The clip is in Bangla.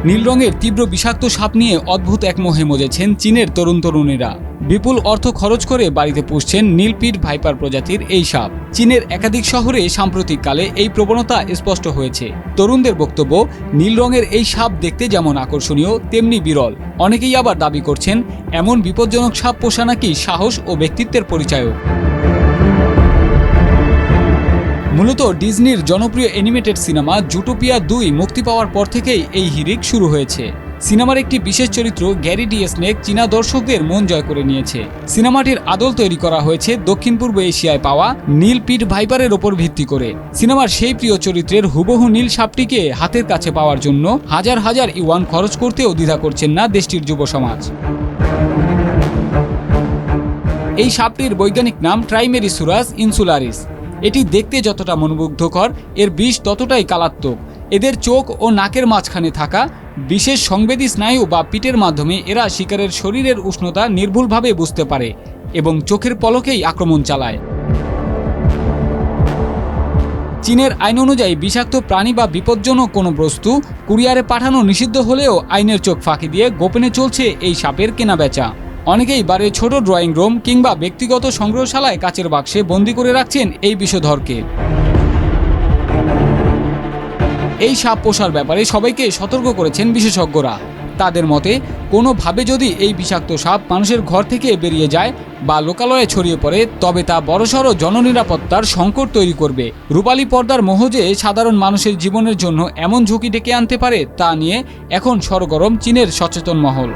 নীল রঙের তীব্র বিষাক্ত সাপ নিয়ে অদ্ভুত এক মোহে মজেছেন চীনের তরুণ তরুণীরা। বিপুল অর্থ খরচ করে বাড়িতে পুষছেন নীল পিট ভাইপার প্রজাতির এই সাপ। চীনের একাধিক শহরে সাম্প্রতিককালে এই প্রবণতা স্পষ্ট হয়েছে। তরুণদের বক্তব্য, নীল রঙের এই সাপ দেখতে যেমন আকর্ষণীয় তেমনি বিরল। অনেকেই আবার দাবি করছেন এমন বিপজ্জনক সাপ পোষা নাকি সাহস ও ব্যক্তিত্বের পরিচায়ক। মূলত ডিজনির জনপ্রিয় অ্যানিমেটেড সিনেমা জুটোপিয়া 2 মুক্তি পাওয়ার পর থেকেই এই হিড়িক শুরু হয়েছে। সিনেমার একটি বিশেষ চরিত্র গ্যারি ডি স্নেক চীনা দর্শকদের মন জয় করে নিয়েছে। সিনেমাটির আদল তৈরি করা হয়েছে দক্ষিণ পূর্ব এশিয়ায় পাওয়া নীল পিট ভাইপারের ওপর ভিত্তি করে। সিনেমার সেই প্রিয় চরিত্রের হুবহু নীল সাপটিকে হাতের কাছে পাওয়ার জন্য হাজার হাজার ইউয়ান খরচ করতেও দ্বিধা করছেন না দেশটির যুব সমাজ। এই সাপটির বৈজ্ঞানিক নাম ট্রাইমেরিসুরাস ইনসুলারিস। এটি দেখতে যতটা মনোমুগ্ধকর, এর বিষ ততটাই কালাত্মক। এদের চোখ ও নাকের মাঝখানে থাকা বিশেষ সংবেদী স্নায়ু বা পিটের মাধ্যমে এরা শিকারের শরীরের উষ্ণতা নির্ভুলভাবে বুঝতে পারে এবং চোখের পলকেই আক্রমণ চালায়। চীনের আইন অনুযায়ী বিষাক্ত প্রাণী বা বিপজ্জনক কোনো বস্তু কুরিয়ারে পাঠানো নিষিদ্ধ হলেও আইনের চোখ ফাঁকি দিয়ে গোপনে চলছে এই সাপের কেনাবেচা। অনেকেই বাড়ির ছোট ড্রয়িং রুম কিংবা ব্যক্তিগত সংগ্রহশালায় কাচের বাক্সে বন্দি করে রাখছেন এই বিষধরকে। এই সাপ পোষার ব্যাপারে সবাইকে সতর্ক করেছেন বিশেষজ্ঞরা। তাদের মতে, কোনোভাবে যদি এই বিষাক্ত সাপ মানুষের ঘর থেকে বেরিয়ে যায় বা লোকালয়ে ছড়িয়ে পড়ে, তবে তা বড়সড় জননিরাপত্তার সংকট তৈরি করবে। রূপালী পর্দার মোহ যে সাধারণ মানুষের জীবনের জন্য এমন ঝুঁকি ডেকে আনতে পারে তা নিয়ে এখন সরগরম চীনের সচেতন মহল।